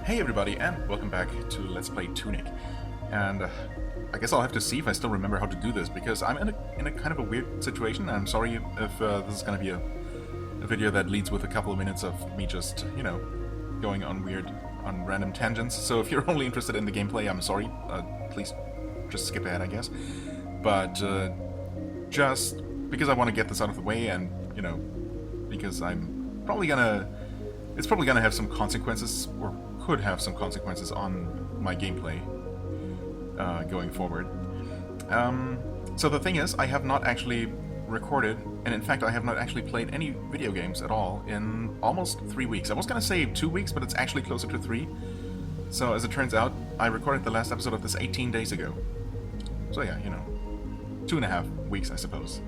Hey everybody, and welcome back to Let's Play Tunic. And I guess I'll have to see if I still remember how to do this, because I'm in a kind of a weird situation. I'm sorry if this is going to be a video that leads with a couple of minutes of me just, you know, going on random tangents. So if you're only interested in the gameplay, I'm sorry. Please just skip ahead, I guess. But just because I want to get this out of the way, and, you know, because I'm probably gonna... It's probably gonna have some consequences, or could have some consequences on my gameplay going forward. So the thing is, I have not actually recorded, and in fact I have not actually played any video games at all in almost 3 weeks. I was gonna say 2 weeks, but it's actually closer to 3. So as it turns out, I recorded the last episode of this 18 days ago. So yeah, you know, 2.5 weeks, I suppose.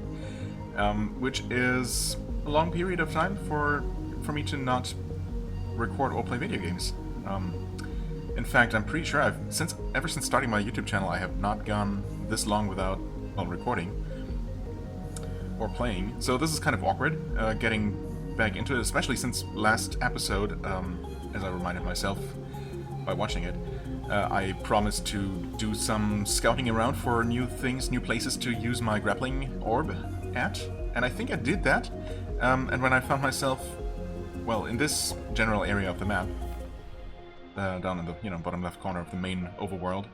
Which is a long period of time for me to not record or play video games. In fact, I'm pretty sure ever since starting my YouTube channel, I have not gone this long without, well, recording or playing. So this is kind of awkward, getting back into it, especially since last episode, as I reminded myself by watching it, I promised to do some scouting around for new things, new places to use my grappling orb at, and I think I did that. And when I found myself, well, in this general area of the map, down in the bottom left corner of the main overworld,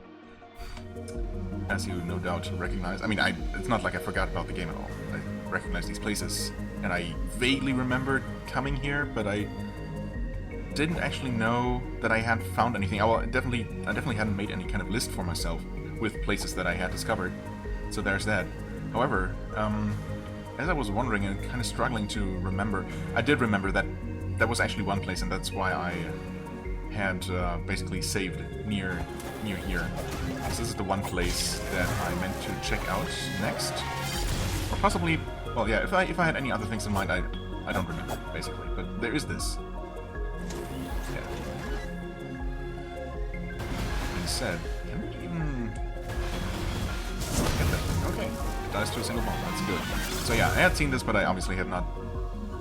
as you no doubt recognize. I mean, it's not like I forgot about the game at all. I recognize these places, and I vaguely remembered coming here, but I didn't actually know that I had found anything. I definitely hadn't made any kind of list for myself with places that I had discovered. So there's that. However, as I was wondering and kind of struggling to remember, I did remember that there was actually one place, and that's why I had basically saved near here. This is the one place that I meant to check out next, or possibly, well, yeah. If I had any other things in mind, I don't remember basically. But there is this. Yeah. Being said, can we even get that thing? Okay, it dies to a single bomb. That's good. So yeah, I had seen this, but I obviously had not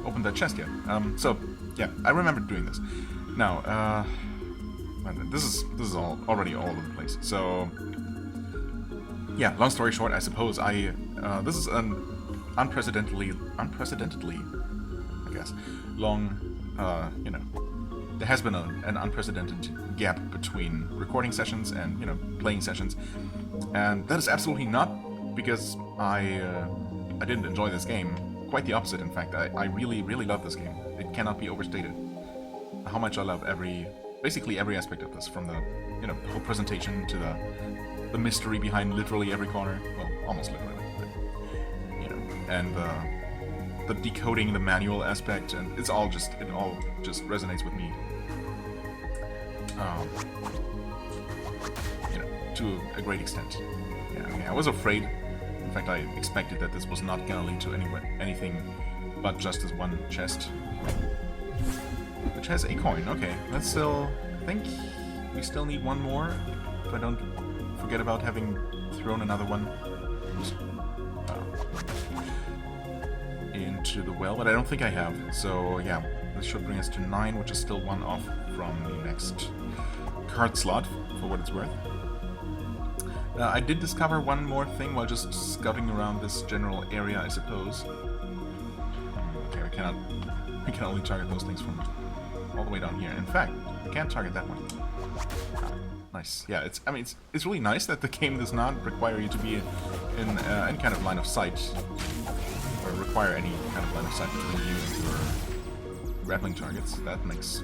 opened that chest yet. So yeah, I remember doing this. Now, this is already all over the place. So yeah, long story short, I suppose this is an unprecedentedly, I guess, long. There has been an unprecedented gap between recording sessions and playing sessions, and that is absolutely not because I didn't enjoy this game. Quite the opposite, in fact. I really, really love this game. It cannot be overstated how much I love basically every aspect of this, from the whole presentation to the mystery behind literally every corner. Well, almost literally, but, and the decoding, the manual aspect, and it all just resonates with me. To a great extent. Yeah, I mean, I was afraid. In fact, I expected that this was not gonna lead to anything but just this one chest, which has a coin. Okay, let's still... I think we still need one more, if I don't forget about having thrown another one into the well, but I don't think I have. So yeah, this should bring us to 9, which is still one off from the next card slot, for what it's worth. I did discover one more thing while just scouting around this general area, I suppose. Okay, we can only target those things from all the way down here. In fact, we can't target that one. Nice. Yeah, it's really nice that the game does not require you to be in any kind of line of sight, or require any kind of line of sight between you and your grappling targets. That makes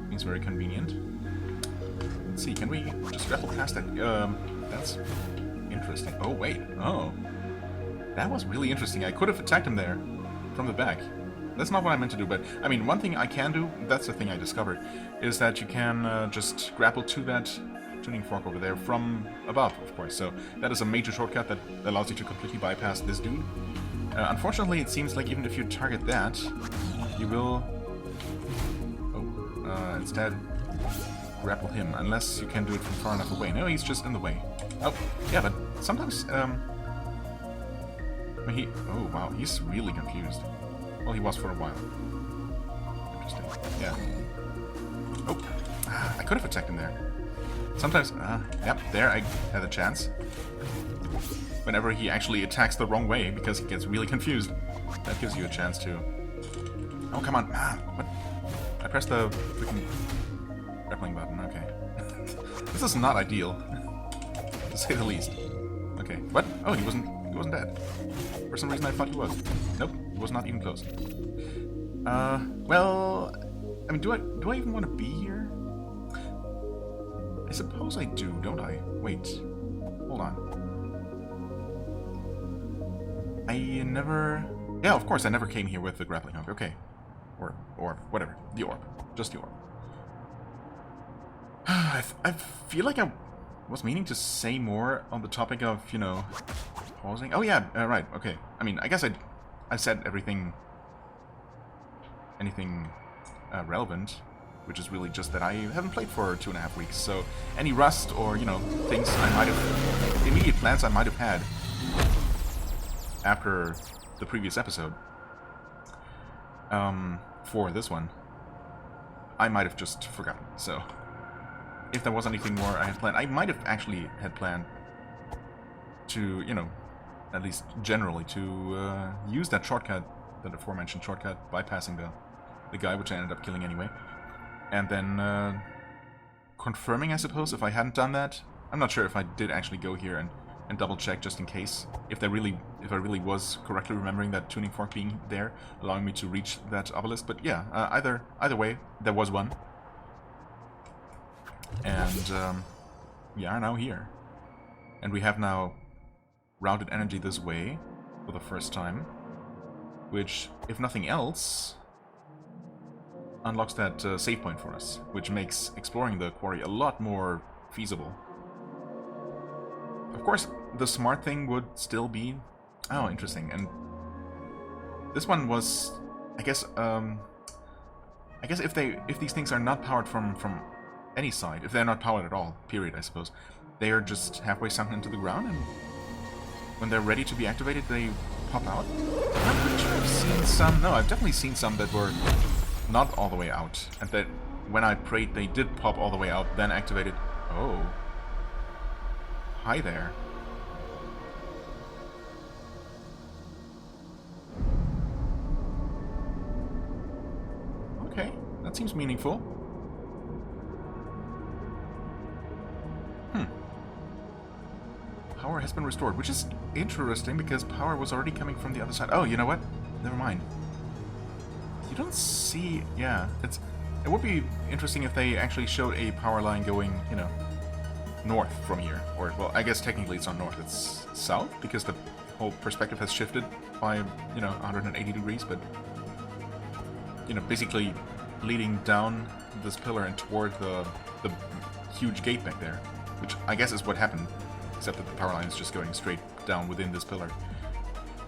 things very convenient. Let's see, can we just grapple past that? That's interesting. Oh, wait. Oh. That was really interesting. I could have attacked him there from the back. That's not what I meant to do, but, I mean, one thing I can do, that's the thing I discovered, is that you can just grapple to that tuning fork over there from above, of course. So that is a major shortcut that allows you to completely bypass this dude. Unfortunately, it seems like even if you target that, you will... instead... grapple him, unless you can do it from far enough away. No, he's just in the way. Oh, yeah, but sometimes, oh wow, he's really confused. Well, he was for a while. Interesting. Yeah. Oh, I could have attacked him there. Sometimes, yep, there I had a chance. Whenever he actually attacks the wrong way because he gets really confused, that gives you a chance to... Oh, come on. Ah, what? I pressed the freaking grappling button, okay. This is not ideal, to say the least. Okay, what? Oh, he wasn't dead. For some reason I thought he was. Nope, he was not even close. Well, I mean, do I even want to be here? I suppose I do, don't I? Wait, hold on. I never... Yeah, of course, I never came here with the grappling hook. Okay. Or whatever. The orb. Just the orb. I feel like I was meaning to say more on the topic of, you know, pausing. Oh, yeah, right, okay. I mean, I guess I said anything relevant, which is really just that I haven't played for 2.5 weeks, so any rust or, you know, things I might have... immediate plans I might have had after the previous episode for this one, I might have just forgotten. So if there was anything more I had planned, I might have actually had planned to, you know, at least generally to use that shortcut, that aforementioned shortcut, bypassing the guy, which I ended up killing anyway, and then confirming, I suppose, if I hadn't done that. I'm not sure if I did actually go here and double check just in case, if I really was correctly remembering that tuning fork being there, allowing me to reach that obelisk. But yeah, either way, there was one, and we are now here, and we have now routed energy this way for the first time, which, if nothing else, unlocks that save point for us, which makes exploring the quarry a lot more feasible. Of course, the smart thing would still be... Oh, interesting. And this one was, I guess if these things are not powered from any side, if they're not powered at all, period, I suppose, they are just halfway sunk into the ground, and when they're ready to be activated, they pop out. I'm pretty sure I've seen some... No, I've definitely seen some that were not all the way out, and that when I prayed, they did pop all the way out, then activated. Oh. Hi there. Okay, that seems meaningful. Power has been restored, which is interesting because power was already coming from the other side. Oh, you know what? Never mind. You don't see... Yeah, it would be interesting if they actually showed a power line going, you know, north from here. Or, well, I guess technically it's not north, it's south, because the whole perspective has shifted by, you know, 180 degrees, but, you know, basically leading down this pillar and toward the huge gate back there, which I guess is what happened, except that the power line is just going straight down within this pillar.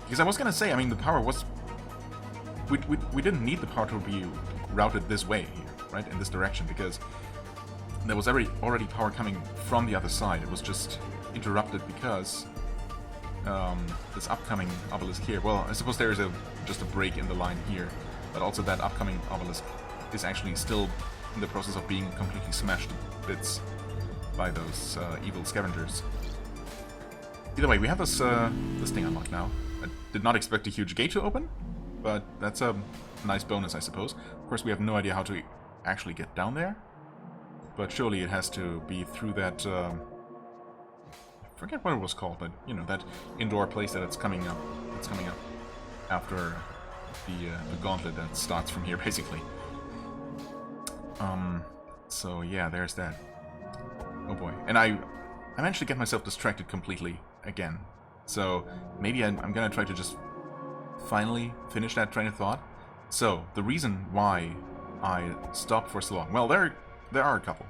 Because I was gonna say, I mean, the power was... We didn't need the power to be routed this way here, right, in this direction, because there was already power coming from the other side. It was just interrupted because this upcoming obelisk here... Well, I suppose there is just a break in the line here, but also that upcoming obelisk is actually still in the process of being completely smashed to bits by those evil scavengers. Either way, we have this thing unlocked now. I did not expect a huge gate to open, but that's a nice bonus, I suppose. Of course, we have no idea how to actually get down there, but surely it has to be through that... I forget what it was called, but, you know, that indoor place that it's coming up. It's coming up after the gauntlet that starts from here, basically. So yeah, there's that. Oh boy. And I managed to get myself distracted completely again. So maybe I'm gonna try to just finally finish that train of thought. So, the reason why I stopped for so long, well, there are a couple.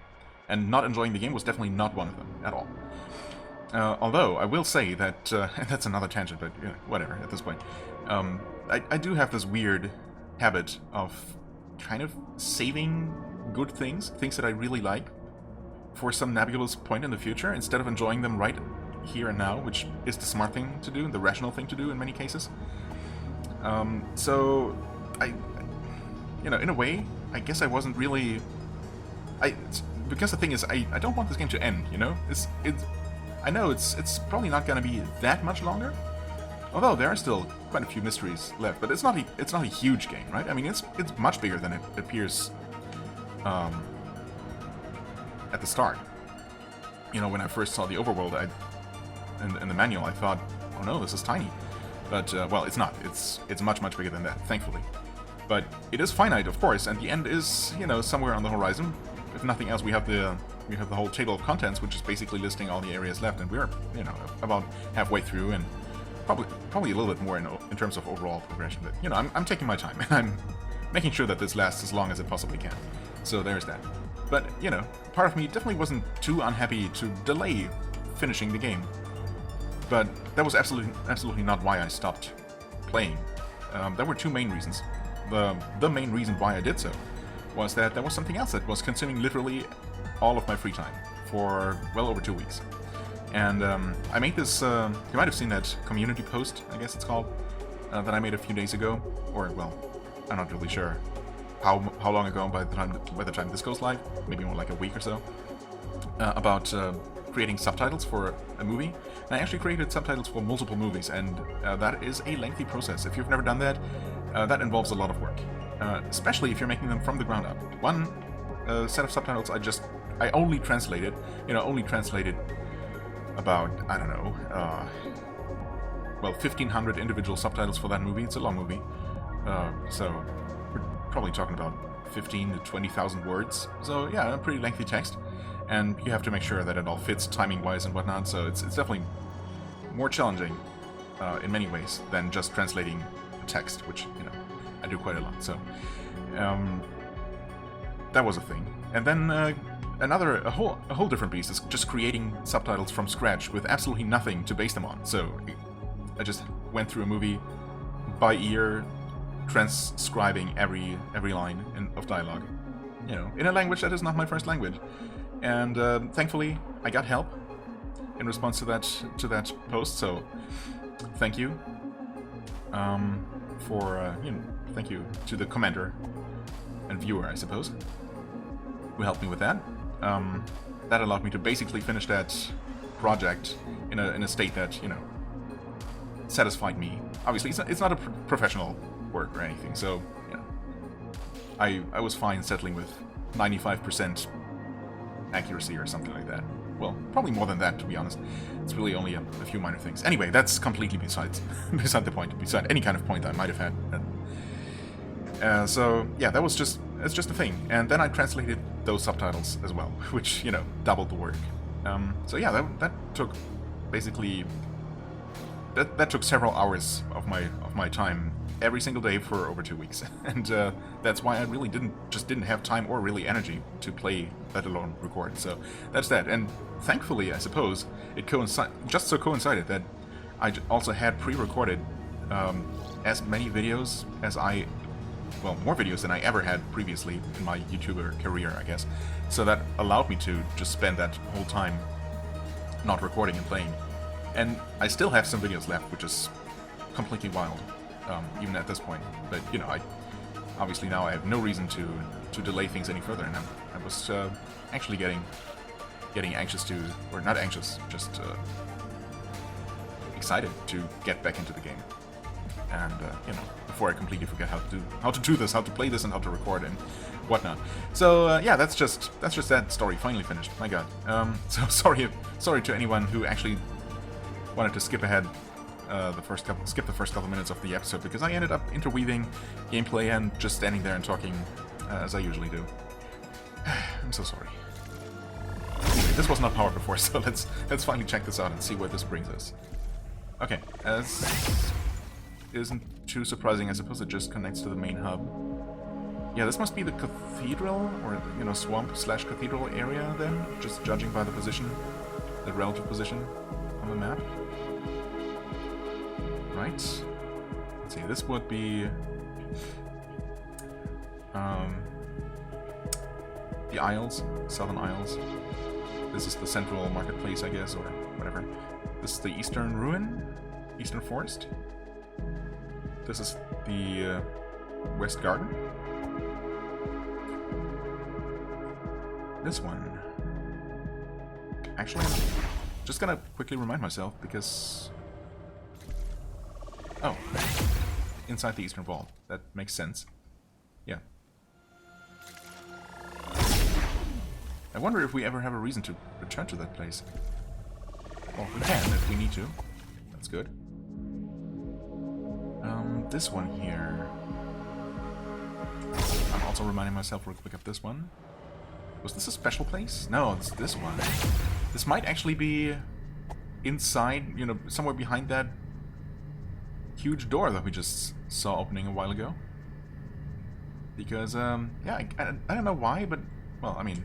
And not enjoying the game was definitely not one of them, at all. Although, I will say that, that's another tangent, but whatever, at this point. I do have this weird habit of kind of saving good things that I really like, for some nebulous point in the future, instead of enjoying them right here and now, which is the smart thing to do, and the rational thing to do in many cases. So, you know, in a way, I guess I wasn't really... because the thing is, I don't want this game to end, you know? I know it's probably not gonna be that much longer, although there are still quite a few mysteries left, but it's not a huge game, right? I mean, it's much bigger than it appears at the start. You know, when I first saw the overworld, in the manual, I thought, oh no, this is tiny. But, well, it's not. It's much, much bigger than that, thankfully. But it is finite, of course, and the end is, you know, somewhere on the horizon. If nothing else, we have the whole table of contents, which is basically listing all the areas left, and we're, you know, about halfway through, and probably a little bit more in terms of overall progression. But, you know, I'm taking my time, and I'm making sure that this lasts as long as it possibly can. So there's that. But, you know, part of me definitely wasn't too unhappy to delay finishing the game. But that was absolutely not why I stopped playing. There were two main reasons. The main reason why I did so was that there was something else that was consuming literally all of my free time for well over 2 weeks. And I made this, you might have seen that community post, I guess it's called, that I made a few days ago, or, well, I'm not really sure how long ago by the time this goes live, maybe more like a week or so, about creating subtitles for a movie. And I actually created subtitles for multiple movies, and that is a lengthy process. If you've never done that, that involves a lot of work, especially if you're making them from the ground up. One set of subtitles I only translated, about, I don't know, well, 1,500 individual subtitles for that movie. It's a long movie, so we're probably talking about 15 to 20,000 words. So yeah, a pretty lengthy text, and you have to make sure that it all fits timing-wise and whatnot. So it's definitely more challenging in many ways than just translating text, which, you know, I do quite a lot. So that was a thing. And then a whole different beast is just creating subtitles from scratch with absolutely nothing to base them on. So I just went through a movie by ear, transcribing every line of dialogue, you know, in a language that is not my first language. And thankfully, I got help in response to that post. So thank you thank you to the commenter and viewer, I suppose, who helped me with that. That allowed me to basically finish that project in a state that, you know, satisfied me. Obviously, it's not a professional work or anything, so, you know, I was fine settling with 95% accuracy or something like that. Well, probably more than that, to be honest. It's really only a few minor things. Anyway, that's completely beside the point, beside any kind of point I might have had. So yeah, it's just a thing. And then I translated those subtitles as well, which, you know, doubled the work. So yeah, that took basically that took several hours of my time every single day for over 2 weeks, and that's why I really didn't have time or really energy to play, let alone record. So that's that. And thankfully, I suppose, it coincided that I also had pre-recorded as many videos as more videos than I ever had previously in my YouTuber career, I guess. So that allowed me to just spend that whole time not recording and playing. And I still have some videos left, which is completely wild, even at this point. But, you know, obviously now I have no reason to delay things any further, and I was actually getting anxious to, or not anxious, just excited to get back into the game. And, you know, before I completely forget how to do this, how to play this, and how to record and whatnot. So yeah, that's just that story finally finished. My God. So sorry to anyone who actually wanted to skip ahead skip the first couple minutes of the episode, because I ended up interweaving gameplay and just standing there and talking as I usually do. I'm so sorry. Anyway, this was not powered before, so let's finally check this out and see where this brings us. Okay, as isn't too surprising, I suppose it just connects to the main hub. Yeah, this must be the cathedral, or, you know, swamp/cathedral area then, just judging by the position, the relative position on the map. Right. Let's see, this would be the Isles, Southern Isles. This is the central marketplace, I guess, or whatever. This is the Eastern Ruin, Eastern Forest. This is the West Garden. this one. Actually, I'm just gonna quickly remind myself because... Oh, inside the eastern wall. That makes sense. Yeah. I wonder if we ever have a reason to return to that place. Well, we can if we need to. That's good. This one here. I'm also reminding myself real quick of this one. Was this a special place? No, it's this one. This might actually be inside, you know, somewhere behind that huge door that we just saw opening a while ago. Because, yeah, I don't know why, but, well, I mean,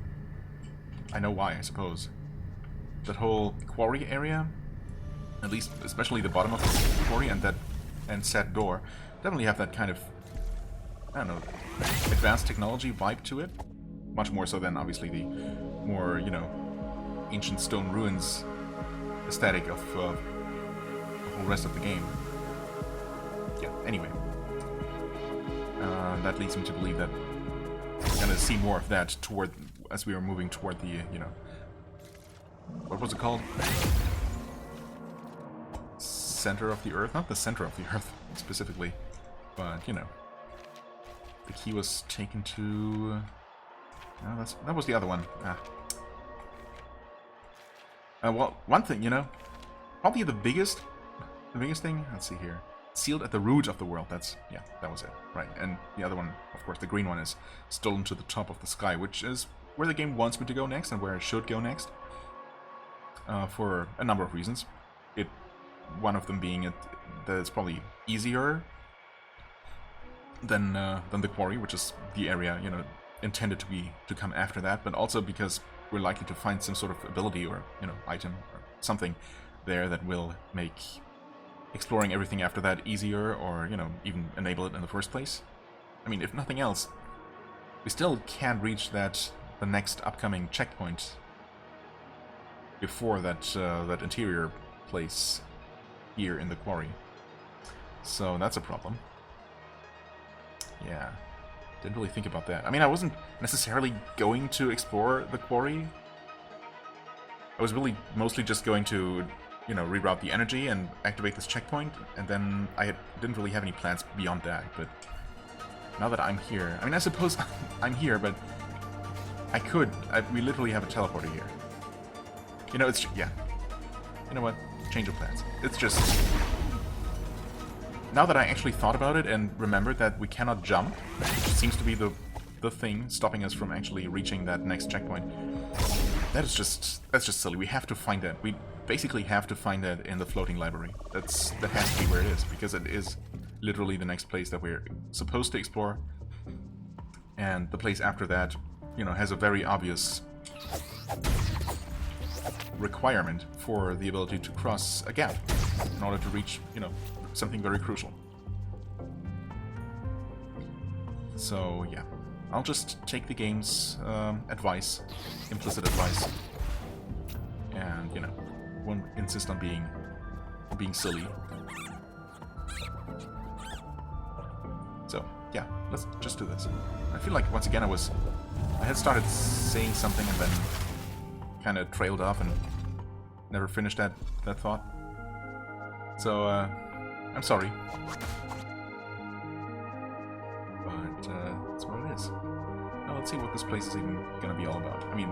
I know why, I suppose. That whole quarry area, at least, especially the bottom of the quarry and said door, definitely have that kind of, I don't know, advanced technology vibe to it. Much more so than, obviously, the more, you know, ancient stone ruins aesthetic of the whole rest of the game. Yeah, anyway. That leads me to believe that we're gonna see more of that as we are moving toward the, you know... What was it called? Center of the Earth? Not the center of the Earth, specifically. But, you know. The key was taken to... No, that was the other one. Well, one thing, you know, probably the biggest thing, let's see here, sealed at the root of the world, yeah, that was it, right, and the other one, of course, the green one is stolen to the top of the sky, which is where the game wants me to go next, and where I should go next, for a number of reasons. One of them being that it's probably easier than the quarry, which is the area, you know, intended to come after that, but also because we're likely to find some sort of ability or, you know, item or something there that will make exploring everything after that easier, or, you know, even enable it in the first place. I mean, if nothing else, we still can't reach the next upcoming checkpoint before that interior place here in the quarry. So that's a problem. Yeah. Didn't really think about that. I mean, I wasn't necessarily going to explore the quarry. I was really mostly just going to, you know, reroute the energy and activate this checkpoint, and then I didn't really have any plans beyond that, but now that I'm here... I mean, I suppose I'm here, but we literally have a teleporter here. You know, yeah. You know what? Change of plans. It's just... Now that I actually thought about it and remembered that we cannot jump, which seems to be the thing stopping us from actually reaching that next checkpoint, that's just silly. We have to find that. We basically have to find that in the floating library. That has to be where it is, because it is literally the next place that we're supposed to explore. And the place after that, you know, has a very obvious requirement for the ability to cross a gap in order to reach, you know, something very crucial. So yeah, I'll just take the game's advice, implicit advice, and, you know, won't insist on being silly. So yeah, let's just do this. I feel like once again I had started saying something and then kind of trailed off and never finished that thought. So I'm sorry. But that's what it is. Now let's see what this place is even gonna be all about. I mean,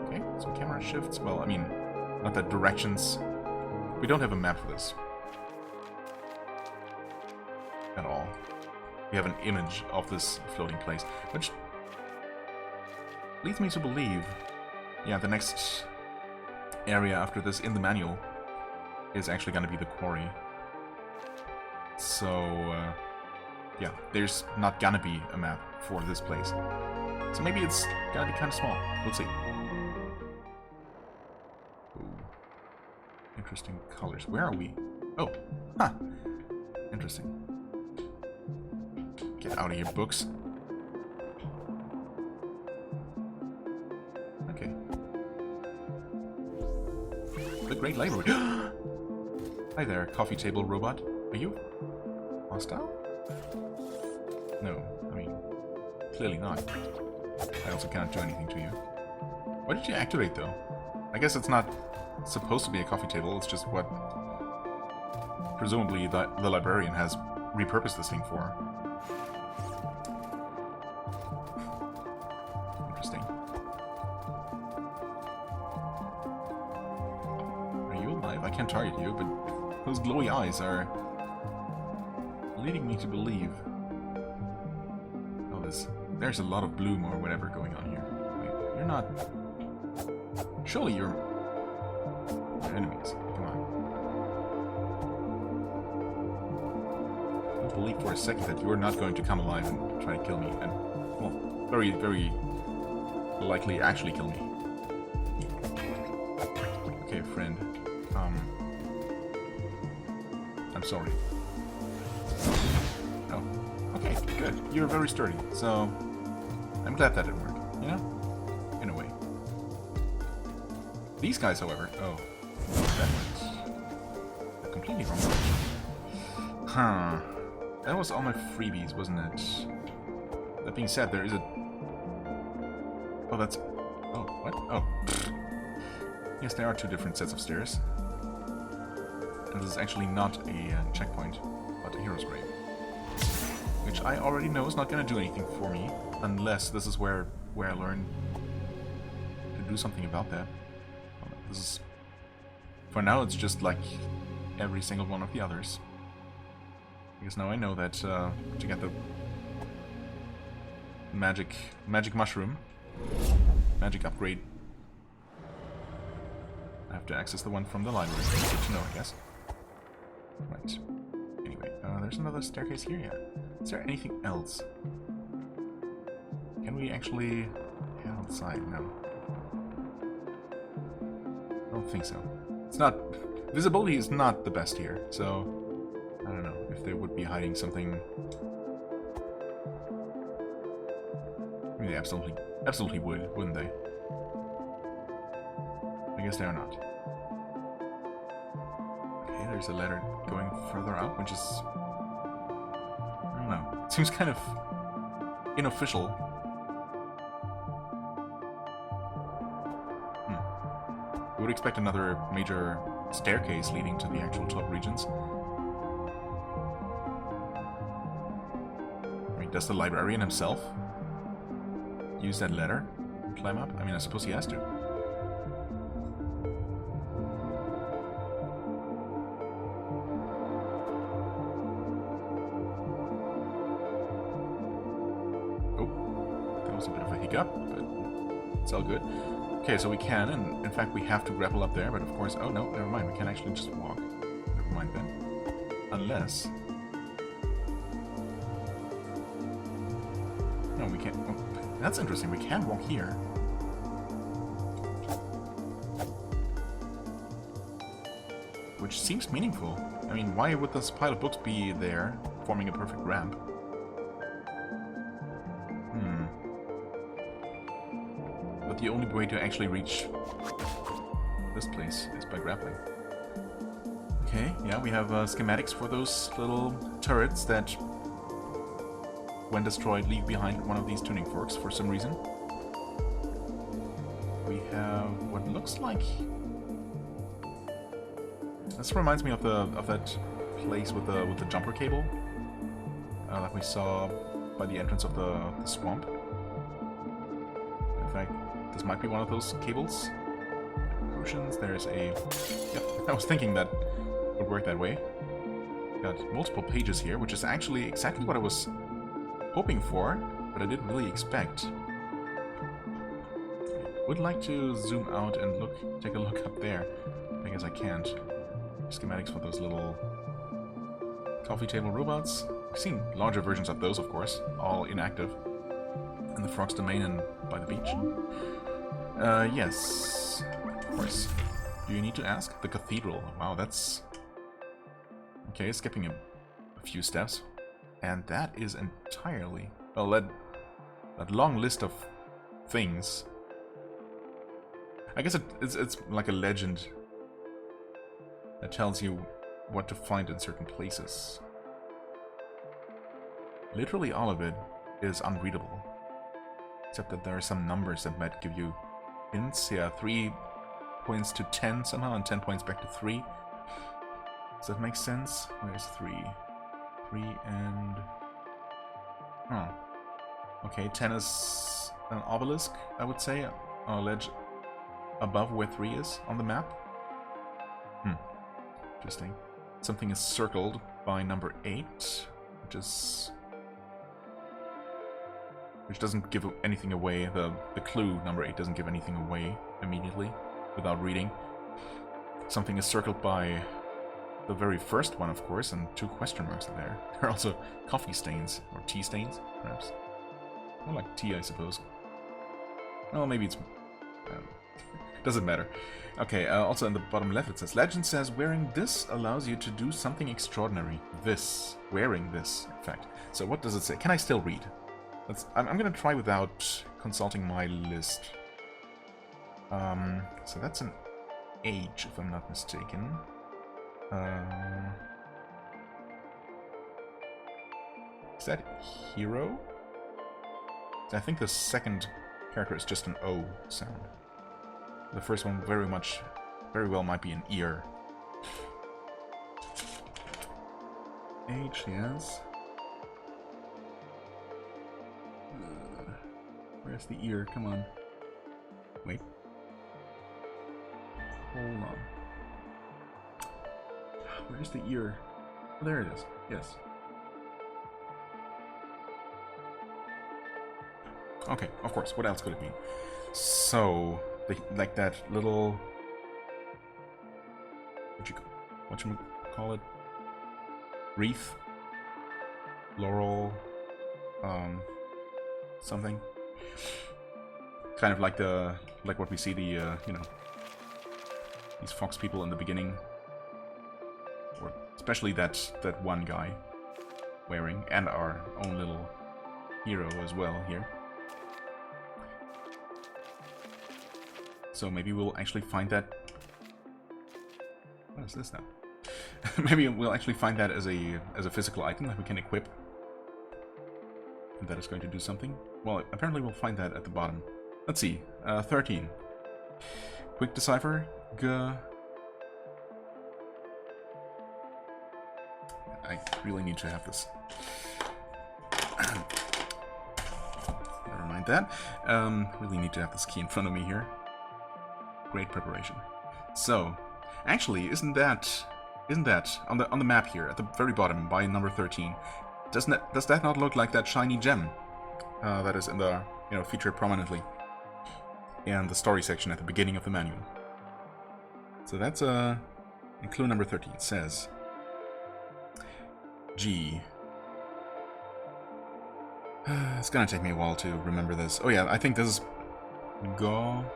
okay, some camera shifts. Well, I mean, not that directions. We don't have a map for this at all. We have an image of this floating place, which leads me to believe, yeah, the next area after this in the manual is actually going to be the quarry. So, yeah, there's not gonna be a map for this place. So maybe it's gonna be kind of small. We'll see. Ooh. Interesting colors. Where are we? Oh, huh. Interesting. Get out of here, books. Okay. The Great Library. Hi there, coffee table robot. Are you hostile? No, I mean, clearly not. I also cannot do anything to you. What did you activate, though? I guess it's not supposed to be a coffee table, it's just what presumably the librarian has repurposed this thing for. Interesting. Are you alive? I can't target you, but those glowy eyes are leading me to believe... Oh, there's a lot of bloom or whatever going on here. Wait, you're not... Surely you're enemies. Come on. I believe for a second that you're not going to come alive and try to kill me. And, well, very, very likely actually kill me. Okay, friend. I'm sorry. Oh, okay, good. You're very sturdy, so I'm glad that didn't work, you know? In a way. These guys, however... Oh. That went... completely wrong direction. Huh. That was all my freebies, wasn't it? That being said, there is a... Oh, that's... Oh, what? Oh. Yes, there are two different sets of stairs. And this is actually not a checkpoint, but a hero's grave. Which I already know is not going to do anything for me, unless this is where I learn to do something about that. This is... For now, it's just like every single one of the others. Because now I know that to get the magic mushroom, magic upgrade, I have to access the one from the library. Good to know, I guess. Right. Anyway, there's another staircase here, yeah. Is there anything else? Can we actually head outside? No. I don't think so. It's not... Visibility is not the best here, so... I don't know if they would be hiding something... I mean, they absolutely would, wouldn't they? I guess they are not. Okay, there's a ladder going further up, which is... I don't know. It seems kind of... unofficial. I would expect another major staircase leading to the actual top regions. I mean, does the librarian himself use that ladder and climb up? I mean, I suppose he has to. Oh, that was a bit of a hiccup, but it's all good. Okay, so we can, and in fact we have to grapple up there, but of course... Oh no, never mind, we can actually just walk. Never mind then. Unless... No, we can't... Oh, that's interesting, we can walk here. Which seems meaningful. I mean, why would this pile of books be there, forming a perfect ramp? The only way to actually reach this place is by grappling. Okay, yeah, we have schematics for those little turrets that, when destroyed, leave behind one of these tuning forks for some reason. We have what looks like... This reminds me of that place with the jumper cable that we saw by the entrance of the swamp. In fact, this might be one of those cables. Potions, there's a... Yep, I was thinking that would work that way. Got multiple pages here, which is actually exactly what I was hoping for, but I didn't really expect. Would like to zoom out and take a look up there. I guess I can't. Schematics for those little coffee table robots. I've seen larger versions of those, of course, all inactive. In the Frog's Domain and by the beach. Yes, of course. Do you need to ask? The cathedral. Wow, that's... Okay, skipping a few steps. And that is entirely... Well, that long list of things... I guess it's like a legend that tells you what to find in certain places. Literally all of it is unreadable. Except that there are some numbers that might give you hints. Yeah, 3 points to 10 somehow, and 10 points back to 3. Does that make sense? Where's 3? 3 and... Oh. Okay, 10 is an obelisk, I would say, on a ledge above where 3 is on the map. Interesting. Something is circled by number 8, which doesn't give anything away. The clue, number 8, doesn't give anything away immediately without reading. Something is circled by the very first one, of course, and 2 question marks are there. There are also coffee stains, or tea stains, perhaps. More like tea, I suppose. Well, maybe it's... doesn't matter. Okay, also in the bottom left it says, Legend says, wearing this allows you to do something extraordinary. This. Wearing this, in fact. So what does it say? Can I still read? I'm gonna try without consulting my list. So that's an age, if I'm not mistaken. Is that hero? I think the second character is just an O sound. The first one very well might be an ear. H, yes. Where's the ear? Come on. Wait. Hold on. Where's the ear? Oh, there it is. Yes. Okay, of course. What else could it be? So, like that little... What you call it? Wreath? Laurel? Something? Kind of like what we see the, you know, these fox people in the beginning. Or especially that one guy wearing, and our own little hero as well here. So maybe we'll actually find that... What is this now? Maybe we'll actually find that as a physical item that we can equip. And that is going to do something. Well, apparently we'll find that at the bottom. Let's see. 13. Quick decipher. I really need to have this. Never mind that. Really need to have this key in front of me here. Great preparation. So, actually, isn't that on the map here at the very bottom by number 13? Does that not look like that shiny gem that is in the, you know, featured prominently in the story section at the beginning of the manual? So that's in clue number 13. It says G. It's gonna take me a while to remember this. Oh yeah, I think this is Gauntlet?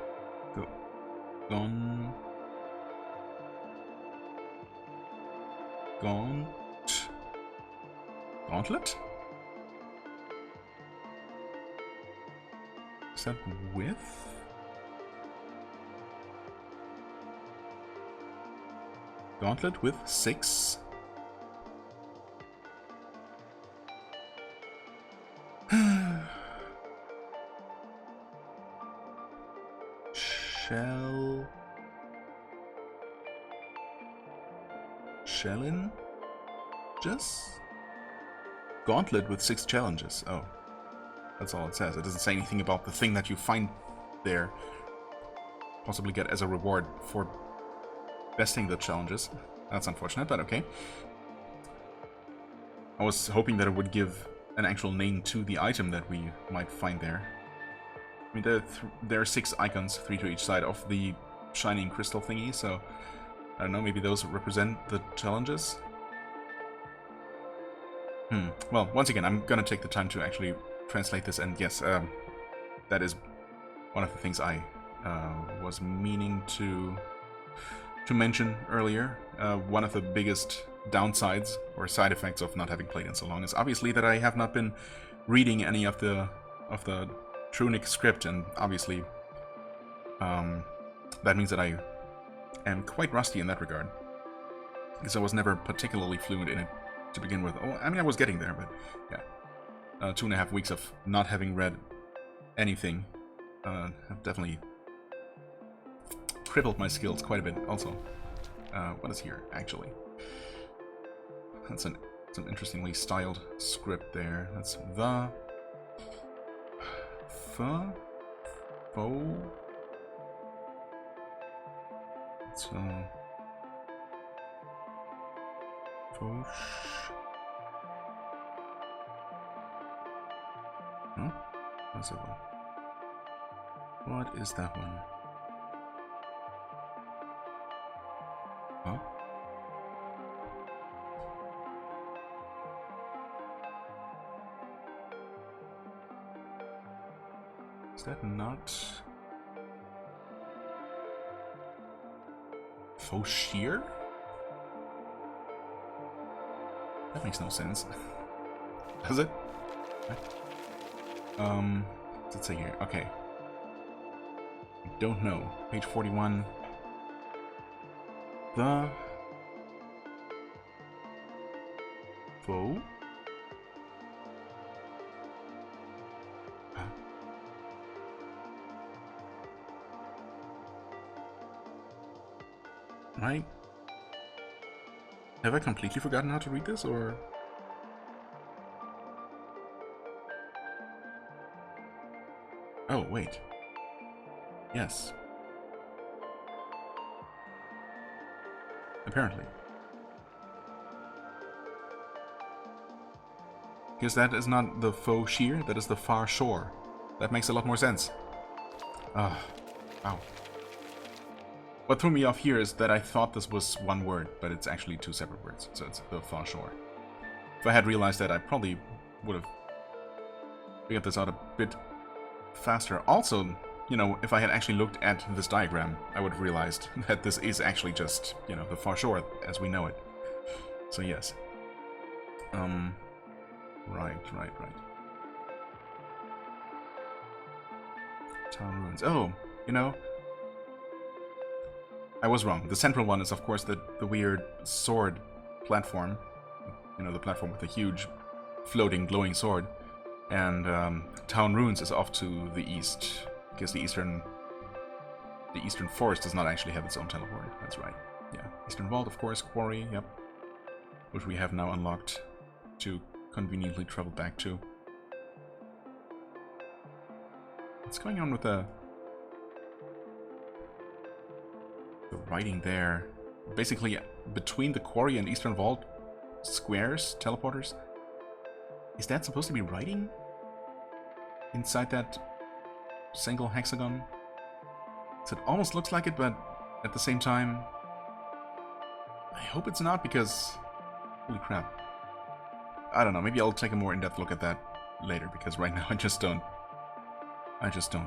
Is that with? Gauntlet with 6? Shellin? Just? Gauntlet with 6 challenges. Oh. That's all it says. It doesn't say anything about the thing that you find there. Possibly get as a reward for besting the challenges. That's unfortunate, but okay. I was hoping that it would give an actual name to the item that we might find there. I mean, there are 6 icons, 3 to each side of the shining crystal thingy, so I don't know, maybe those represent the challenges? Well, once again, I'm gonna take the time to actually translate this, and yes, that is one of the things I was meaning to mention earlier. One of the biggest downsides or side effects of not having played in so long is obviously that I have not been reading any of the Tunic script, and obviously that means that I am quite rusty in that regard, because I was never particularly fluent in it to begin with. Oh, I mean, I was getting there, but yeah. 2.5 weeks of not having read anything. I've definitely crippled my skills quite a bit. Also, what is here actually? That's some interestingly styled script there. That's the fo. It's no? What's that one? What is that one? Huh? Is that not faux shear? That makes no sense. Does it? What's it say here? Okay. I don't know. Page 41. The faux. Huh? Right? Have I completely forgotten how to read this, or? Oh, wait. Yes. Apparently. Because that is not the faux sheer, that is the far shore. That makes a lot more sense. Wow. What threw me off here is that I thought this was one word, but it's actually two separate words, so it's the far shore. If I had realized that, I probably would have figured this out a bit faster. Also, you know, if I had actually looked at this diagram, I would have realized that this is actually just, you know, the far shore as we know it. So yes. Right. Town ruins. Oh, you know, I was wrong. The central one is, of course, the weird sword platform. You know, the platform with the huge floating, glowing sword. And Town Ruins is off to the east, because the eastern forest does not actually have its own teleport. That's right. Yeah. Eastern Vault, of course, Quarry, yep. Which we have now unlocked to conveniently travel back to. What's going on with the writing there? Basically, between the Quarry and Eastern Vault squares, teleporters, is that supposed to be writing? Inside that single hexagon? So it almost looks like it, but at the same time, I hope it's not, because holy crap. I don't know, maybe I'll take a more in-depth look at that later, because right now I just don't.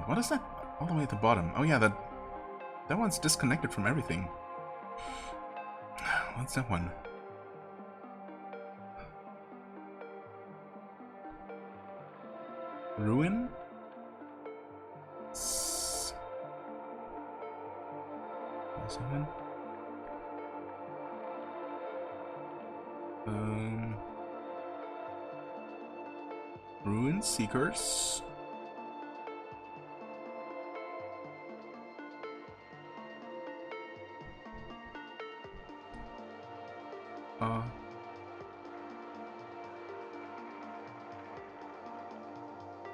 What is that all the way at the bottom? Oh yeah, that one's disconnected from everything. What's that one? Ruin? Something? Ruin Seekers.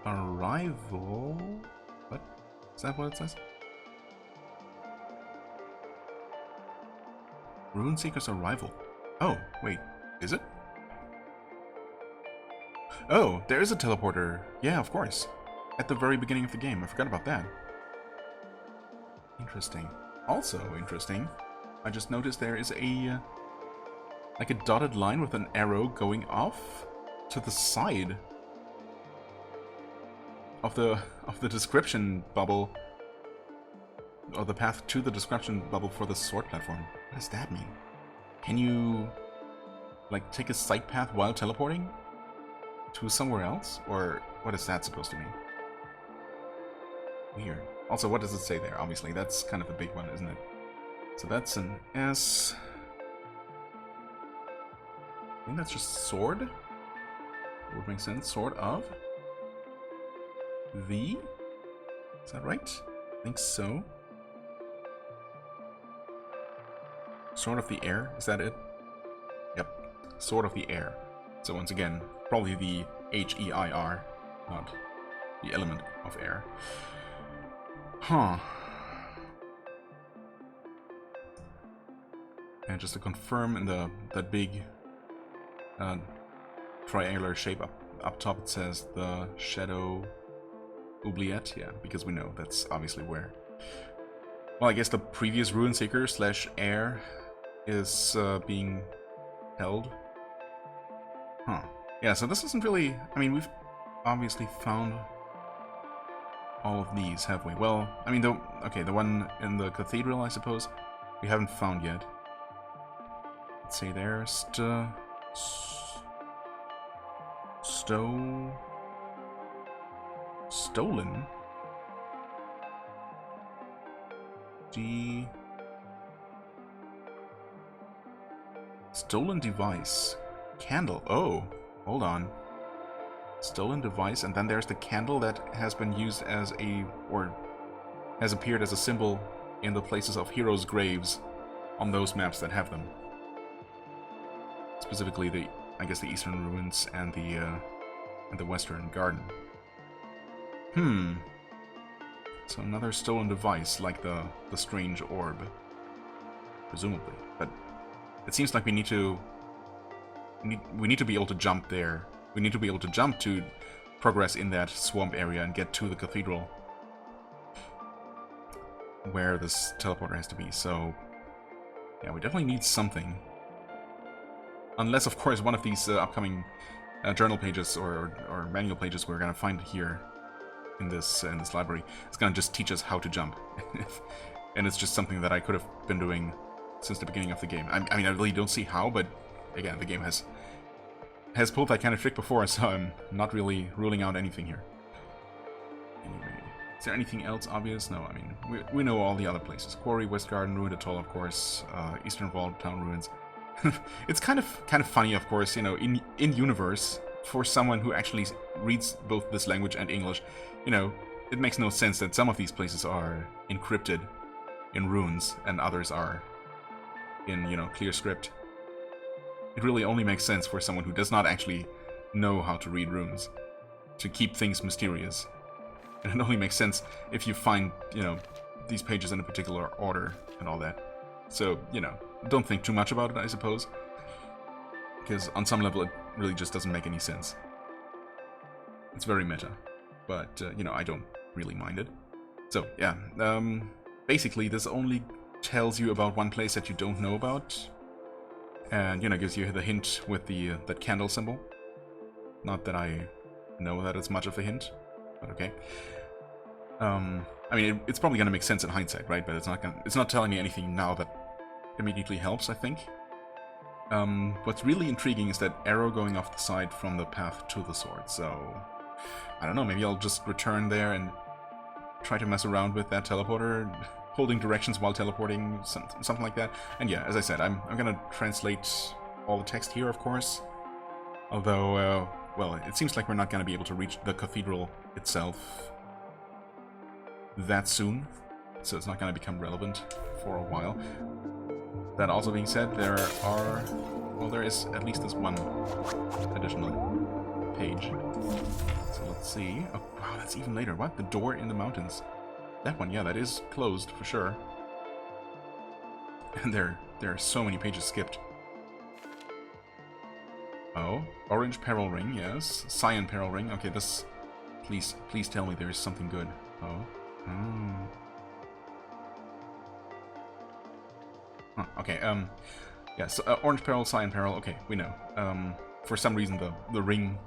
Arrival? What? Is that what it says? Rune Seeker's Arrival. Oh, wait. Is it? Oh, there is a teleporter. Yeah, of course. At the very beginning of the game. I forgot about that. Interesting. Also interesting, I just noticed there is a like a dotted line with an arrow going off to the side of the description bubble, or the path to the description bubble for the sword platform. What does that mean? Can you like take a side path while teleporting to somewhere else, or what is that supposed to mean? Weird. Also, what does it say there? Obviously, that's kind of a big one, isn't it? So that's an S. I think that's just sword. Would make sense. Sword of the Is that right? I think so. Sword of the Air, is that it? Yep, Sword of the Air. So once again, probably the H-E-I-R, not the element of air. Huh. And just to confirm, in that big triangular shape up top, it says the Shadow Oubliette. Yeah, because we know that's obviously where. Well, I guess the previous Ruin Seeker / Air is being held. Huh. Yeah, so this isn't really... I mean, we've obviously found all of these, have we? Well, I mean, okay, the one in the cathedral, I suppose, we haven't found yet. Let's see, there's stolen? Stolen device. Candle. Oh, hold on. Stolen device, and then there's the candle that has been used as or has appeared as a symbol in the places of heroes' graves on those maps that have them. Specifically I guess the Eastern Ruins and the Western Garden. So another stolen device, like the strange orb, presumably. But it seems like we need to be able to jump there. We need to be able to jump to progress in that swamp area and get to the cathedral where this teleporter has to be. So yeah, we definitely need something. Unless, of course, one of these upcoming journal pages or manual pages we're gonna find here in this library is gonna just teach us how to jump, and it's just something that I could have been doing since the beginning of the game. I mean, I really don't see how, but again, the game has pulled that kind of trick before, so I'm not really ruling out anything here. Anyway, is there anything else obvious? No, I mean, we know all the other places: Quarry, West Garden, Ruined Atoll, of course, Eastern Vault, Town Ruins. It's kind of funny, of course, you know, in universe, for someone who actually reads both this language and English, you know, it makes no sense that some of these places are encrypted in runes and others are in, you know, clear script. It really only makes sense for someone who does not actually know how to read runes to keep things mysterious. And it only makes sense if you find, you know, these pages in a particular order and all that. So, you know, don't think too much about it, I suppose, because on some level it really just doesn't make any sense. It's very meta, but, you know, I don't really mind it. So, yeah, basically this only tells you about one place that you don't know about, and, you know, gives you the hint with that candle symbol. Not that I know that it's much of a hint, but okay. I mean, it's probably gonna make sense in hindsight, right? But it's not telling me anything now that immediately helps, I think. What's really intriguing is that arrow going off the side from the path to the sword, so I don't know, maybe I'll just return there and try to mess around with that teleporter, holding directions while teleporting, something like that. And yeah, as I said, I'm gonna translate all the text here, of course, although, well, it seems like we're not gonna be able to reach the cathedral itself that soon, so it's not gonna become relevant for a while. That also being said, there is at least this one additional page. So let's see. Oh, wow, that's even later. What? The door in the mountains. That one, yeah, that is closed for sure. And there are so many pages skipped. Oh, orange peril ring, yes. Cyan peril ring. Okay, this. Please tell me there is something good. Oh. Huh, okay, yeah, so, orange peril, cyan peril, okay, we know. For some reason the ring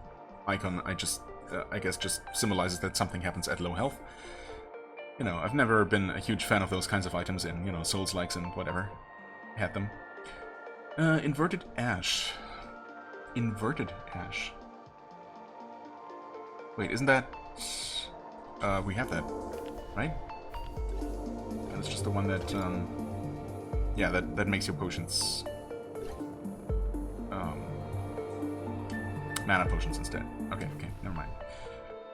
icon, I guess just symbolizes that something happens at low health. You know, I've never been a huge fan of those kinds of items in, you know, Souls-likes and whatever. Had them. Inverted ash. Inverted ash. Wait, isn't that... we have that, right? That's just the one that, yeah, that makes your potions, mana potions instead. Okay, never mind.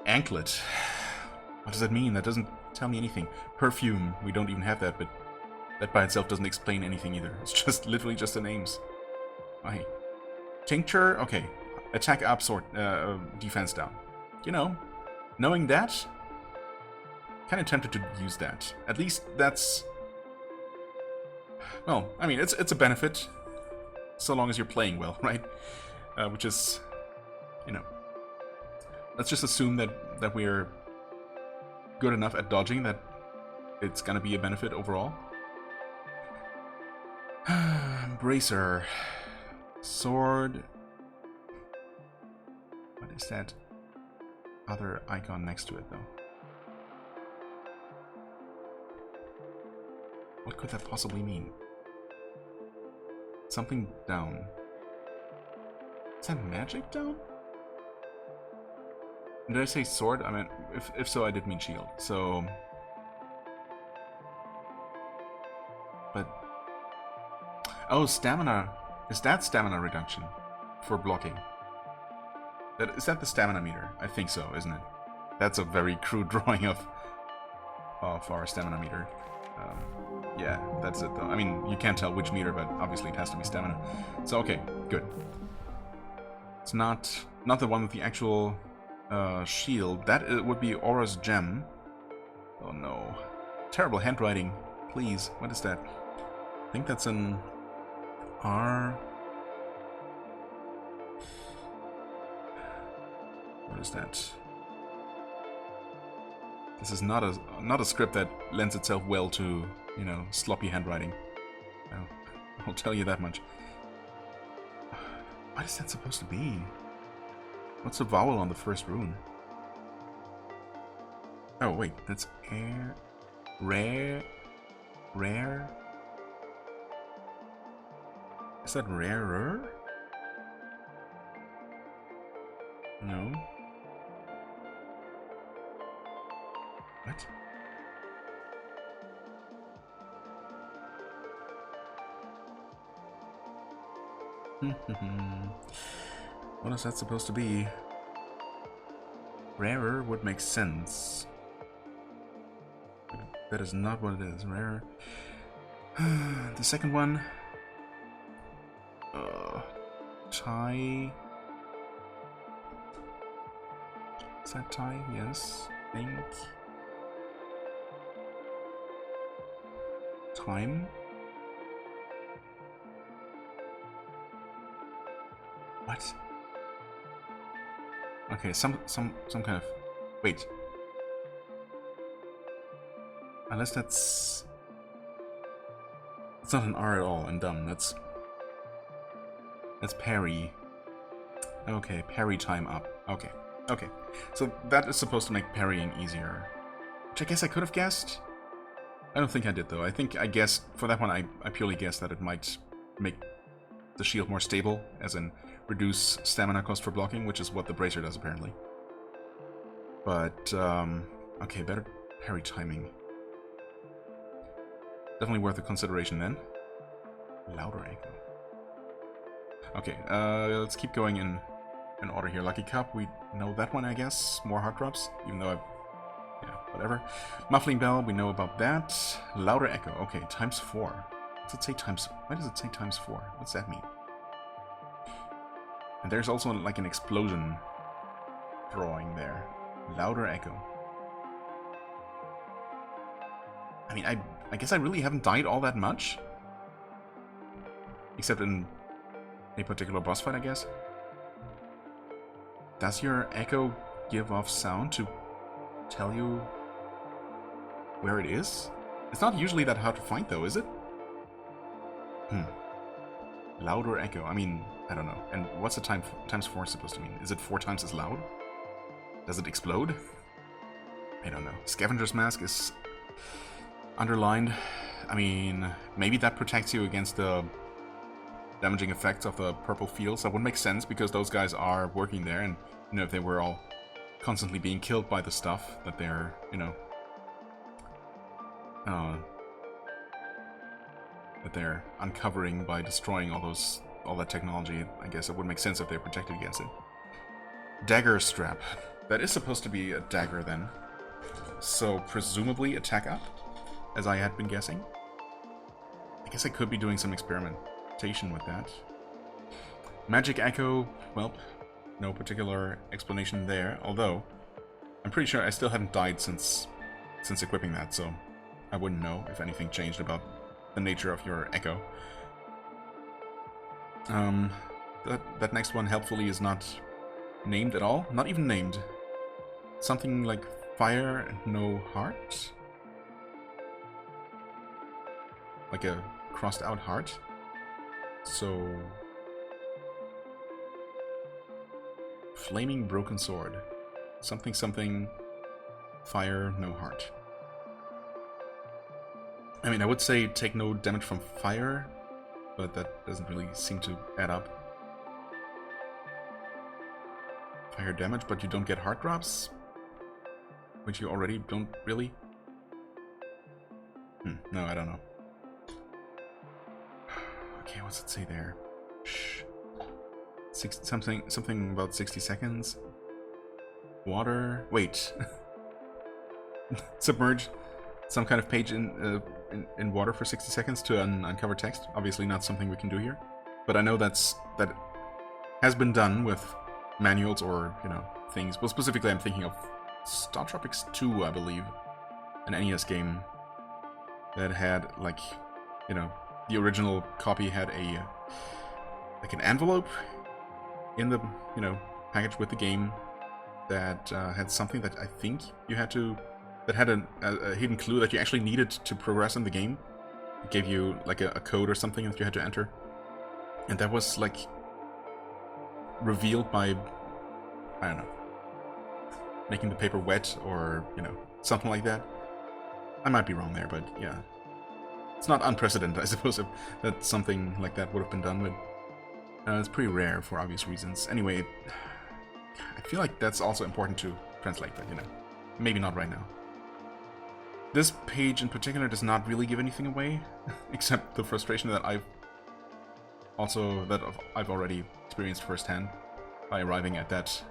Anklet. What does that mean? That doesn't tell me anything. Perfume, we don't even have that, but that by itself doesn't explain anything either. It's just literally just the names. Why? Tincture, okay. Attack up, defense down. You know, knowing that, kind of tempted to use that. At least that's... Well, I mean, it's a benefit, so long as you're playing well, right? Which is, you know... Let's just assume that we're good enough at dodging that it's gonna be a benefit overall. Bracer. Sword. What is that other icon next to it, though? What could that possibly mean? Something down. Is that magic down? Did I say sword? I mean, if so, I did mean shield. So... But... Oh, stamina. Is that stamina reduction for blocking? Is that the stamina meter? I think so, isn't it? That's a very crude drawing of our stamina meter. Yeah, that's it though. I mean, you can't tell which meter, but obviously it has to be stamina. So okay, good. It's not the one with the actual shield. That would be Aura's gem. Oh no. Terrible handwriting. Please, what is that? I think that's an R. What is that? This is not a script that lends itself well to, you know, sloppy handwriting. I'll tell you that much. What is that supposed to be? What's the vowel on the first rune? Oh wait, that's air, rare. Is that rarer? No. What? What is that supposed to be? Rarer would make sense. That is not what it is. Rarer. The second one. Tie. Is that tie? Yes. Think. Time. What? Okay, some kind of... Wait. Unless that's... It's not an R at all, and dumb. That's parry. Okay, parry time up. Okay. Okay. So that is supposed to make parrying easier. Which I guess I could have guessed. I don't think I did, though. I guessed... For that one, I purely guessed that it might make the shield more stable, as in reduce stamina cost for blocking, which is what the bracer does, apparently. But, okay, better parry timing. Definitely worth a consideration then. Louder echo. Okay, let's keep going in order here. Lucky Cup, we know that one, I guess. More heart drops, even though yeah, whatever. Muffling Bell, we know about that. Louder Echo, okay, times 4. What's it say times... Why does it say times 4? What's that mean? And there's also like an explosion drawing there. Louder Echo. I mean, I guess I really haven't died all that much. Except in a particular boss fight, I guess. Does your echo give off sound to tell you where it is? It's not usually that hard to find, though, is it? Louder echo. I mean, I don't know. And what's the times 4 supposed to mean? Is it 4 times as loud? Does it explode? I don't know. Scavenger's Mask is underlined. I mean, maybe that protects you against the damaging effects of the purple fields. That would make sense, because those guys are working there, and, you know, if they were all constantly being killed by the stuff that they're, you know, that they're uncovering by destroying all that technology, I guess it would make sense if they're protected against it. Dagger strap. That is supposed to be a dagger, then. So presumably attack up, as I had been guessing. I guess I could be doing some experimentation with that. Magic Echo, well, no particular explanation there, although I'm pretty sure I still haven't died since equipping that, so I wouldn't know if anything changed about the nature of your echo. That next one helpfully is not named at all, not even named. Something like fire, no heart? Like a crossed out heart? So... Flaming broken sword. Something something, fire, no heart. I mean, I would say take no damage from fire, but that doesn't really seem to add up. Fire damage, but you don't get heart drops? Which you already don't really? No, I don't know. Okay, what's it say there? Shh. Something about 60 seconds. Water. Wait. Submerge some kind of page in water for 60 seconds to uncover text. Obviously not something we can do here, but I know that has been done with manuals or, you know, things. Well, specifically I'm thinking of Star Tropics 2, I believe, an NES game that had, like, you know, the original copy had a like an envelope in the, you know, package with the game that had something that I think you had to, that had a hidden clue that you actually needed to progress in the game. It gave you like a code or something that you had to enter, and that was like revealed by, I don't know, making the paper wet or, you know, something like that. I might be wrong there, but yeah, it's not unprecedented, I suppose, if that something like that would have been done with. It's pretty rare for obvious reasons. Anyway, I feel like that's also important to translate, but, you know, maybe not right now. This page in particular does not really give anything away, except the frustration that I've already experienced firsthand by arriving at that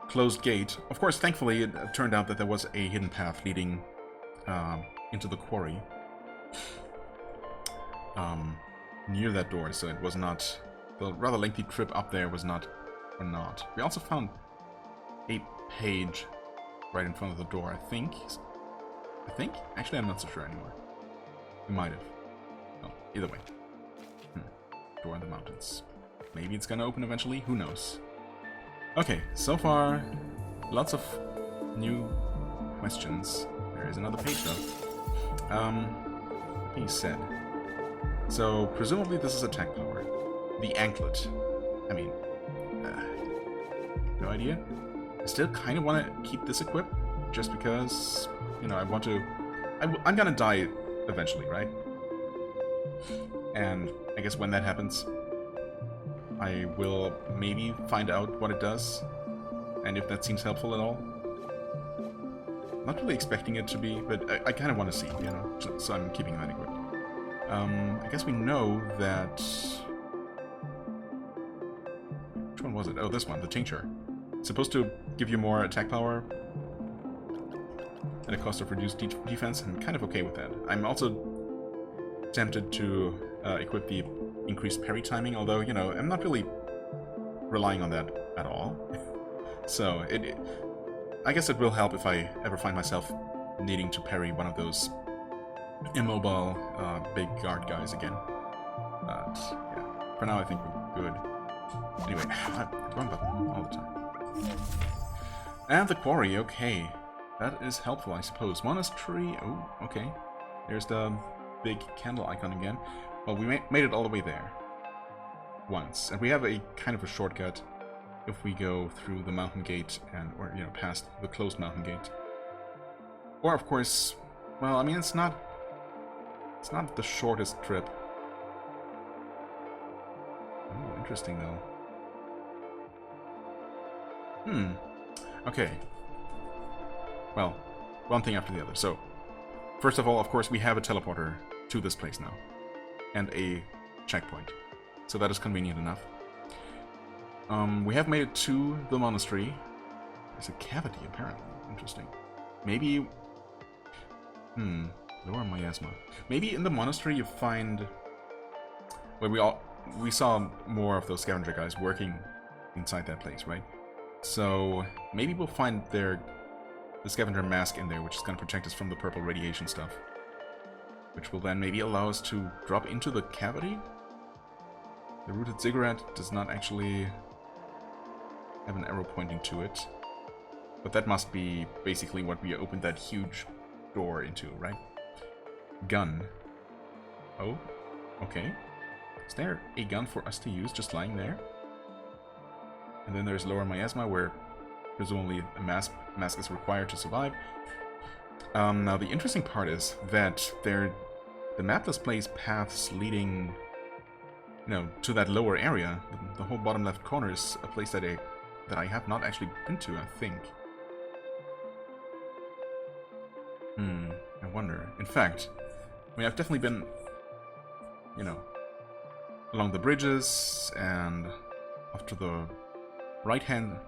closed gate. Of course, thankfully, it turned out that there was a hidden path leading into the quarry near that door, so it was not, the rather lengthy trip up there was not or not. We also found a page right in front of the door, I think? Actually, I'm not so sure anymore. We might have. Well, either way. Door in the mountains. Maybe it's gonna open eventually, who knows? Okay, so far, lots of new questions. There is another page though. He said. So, presumably this is attack power. The anklet. I mean, no idea. I still kind of want to keep this equipped, just because, you know, I want to... I'm gonna die eventually, right? And I guess when that happens, I will maybe find out what it does, and if that seems helpful at all. Not really expecting it to be, but I kind of want to see, you know, so I'm keeping that equipped. I guess we know that... Which one was it? Oh, this one, the tincture. It's supposed to give you more attack power at a cost of reduced defense. I'm kind of okay with that. I'm also tempted to equip the increased parry timing, although, you know, I'm not really relying on that at all. So, I guess it will help if I ever find myself needing to parry one of those immobile big guard guys again. But, yeah, for now I think we're good. Anyway, wrong button all the time. And the quarry, okay. That is helpful, I suppose. Monastery, oh, okay. There's the big candle icon again. Well, we made it all the way there. Once. And we have a kind of a shortcut if we go through the mountain gate or, you know, past the closed mountain gate. Or, of course, well, I mean, it's not the shortest trip. Oh, interesting, though. Okay. Well, one thing after the other. So, first of all, of course, we have a teleporter to this place now. And a checkpoint. So that is convenient enough. We have made it to the monastery. There's a cavity, apparently. Interesting. maybe... Lower miasma. Maybe in the monastery you find... Well, we saw more of those scavenger guys working inside that place, right? So maybe we'll find the scavenger mask in there, which is going to protect us from the purple radiation stuff. Which will then maybe allow us to drop into the cavity? The rooted ziggurat does not actually have an arrow pointing to it. But that must be basically what we opened that huge door into, right? Gun. Oh, okay. Is there a gun for us to use just lying there? And then there's lower miasma, where presumably a mask is required to survive. Now the interesting part is that the map displays paths leading, to that lower area. The whole bottom left corner is a place that I have not actually been to, I think. I wonder. In fact, I've definitely been, along the bridges and off to the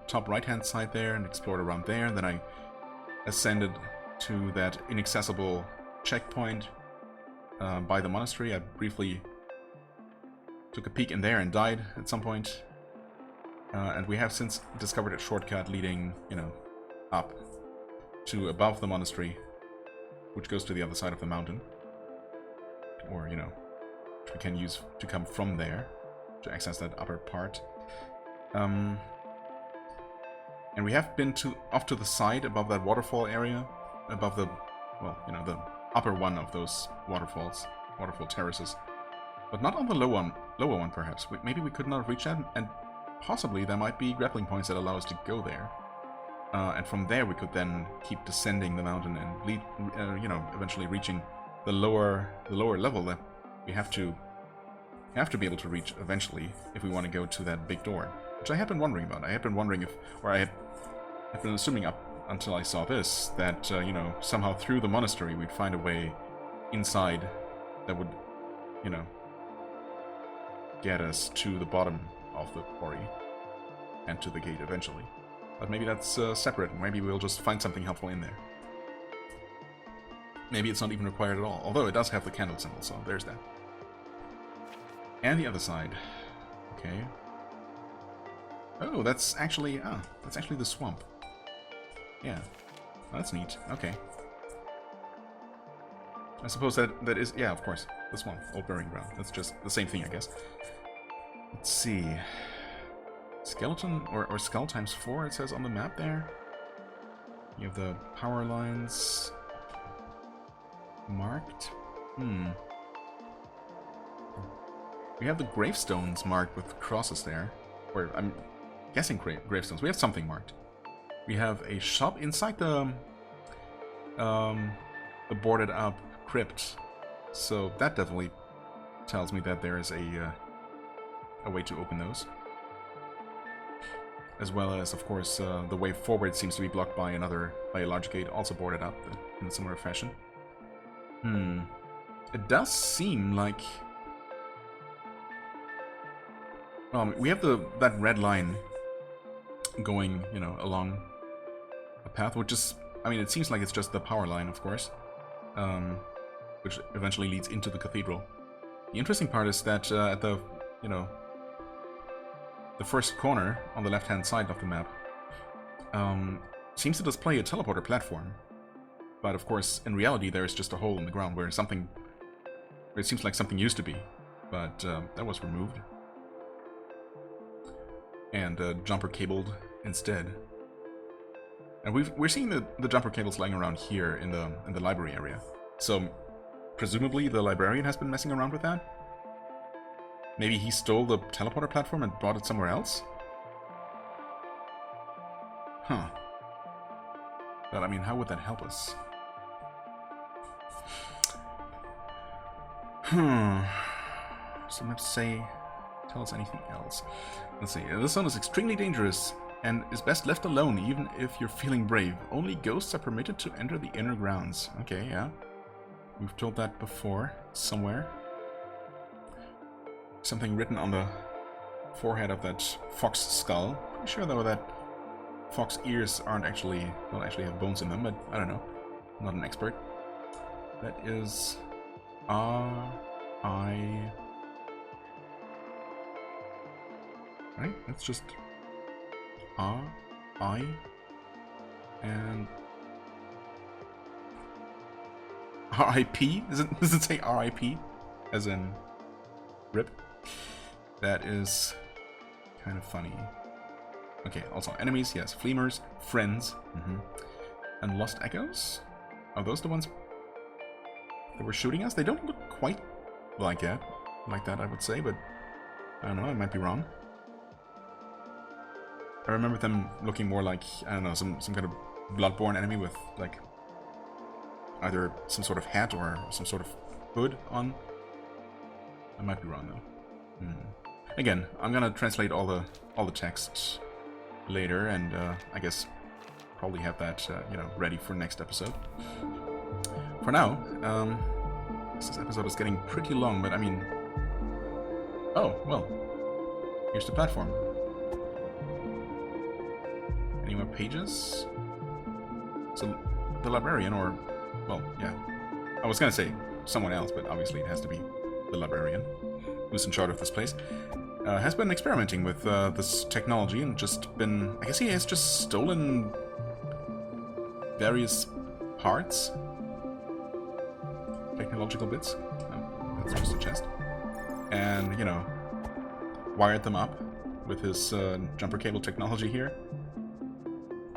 top right-hand side there and explored around there, and then I ascended to that inaccessible checkpoint by the monastery. I briefly took a peek in there and died at some point. And we have since discovered a shortcut leading, up to above the monastery, which goes to the other side of the mountain. Or, which we can use to come from there to access that upper part. And we have been off to the side above that waterfall area, above the, the upper one of those waterfall terraces. But not on the lower one perhaps. Maybe we could not reach that, and possibly there might be grappling points that allow us to go there. And from there we could then keep descending the mountain and lead, eventually reaching the lower level that we have to be able to reach eventually if we want to go to that big door. Which I have been wondering about. I have been wondering I've been assuming up until I saw this that somehow through the monastery we'd find a way inside that would, get us to the bottom of the quarry and to the gate eventually. But maybe that's separate. Maybe we'll just find something helpful in there. Maybe it's not even required at all. Although it does have the candle symbol, so there's that. And the other side. Okay. Oh, that's actually the swamp. Yeah. Oh, that's neat. Okay. I suppose that is, yeah, of course, the swamp, old burying ground. That's just the same thing, I guess. Let's see. Skeleton, or skull times 4, it says on the map there. You have the power lines marked. We have the gravestones marked with crosses there. Or, I'm guessing gravestones. We have something marked. We have a shop inside the boarded up crypt. So that definitely tells me that there is a way to open those. As well as, of course, the way forward seems to be blocked by a large gate, also boarded up in a similar fashion. It does seem like... we have that red line going, along a path, which is... I mean, it seems like it's just the power line, of course, which eventually leads into the cathedral. The interesting part is that at the, the first corner on the left-hand side of the map seems to display a teleporter platform. But of course, in reality, there is just a hole in the ground where it seems like something used to be, but that was removed. And jumper cabled instead. And we're seeing the jumper cables lying around here in the library area. So presumably the librarian has been messing around with that. Maybe he stole the teleporter platform and brought it somewhere else? Huh. But I mean, how would that help us? Some maps tell us anything else. Let's see. This zone is extremely dangerous and is best left alone, even if you're feeling brave. Only ghosts are permitted to enter the inner grounds. Okay, yeah. We've told that before, somewhere. Something written on the forehead of that fox skull. Pretty sure, though, that fox ears aren't actually, don't actually have bones in them, but I don't know. I'm not an expert. That is R-I... Right? That's just R-I and R-I-P? Does it say R-I-P? As in RIP? That is kind of funny. Okay, also enemies, yes. Fleamers, friends, and lost echoes? Are those the ones that were shooting us? They don't look quite like that, I would say, but I don't know, I might be wrong. I remember them looking more like, I don't know, some kind of bloodborne enemy with, like, either some sort of hat or some sort of hood on. I might be wrong, though. Again, I'm gonna translate all the text later, and I guess probably have that, you know, ready for next episode. For now, this episode is getting pretty long, but I mean... Oh, well, here's the platform. Any more pages? So, the librarian, or... Well, yeah. I was gonna say someone else, but obviously it has to be the librarian who's in charge of this place. Has been experimenting with this technology and just been... I guess he has just stolen various parts. Technological bits. Oh, that's just a chest. And, you know, wired them up with his jumper cable technology here.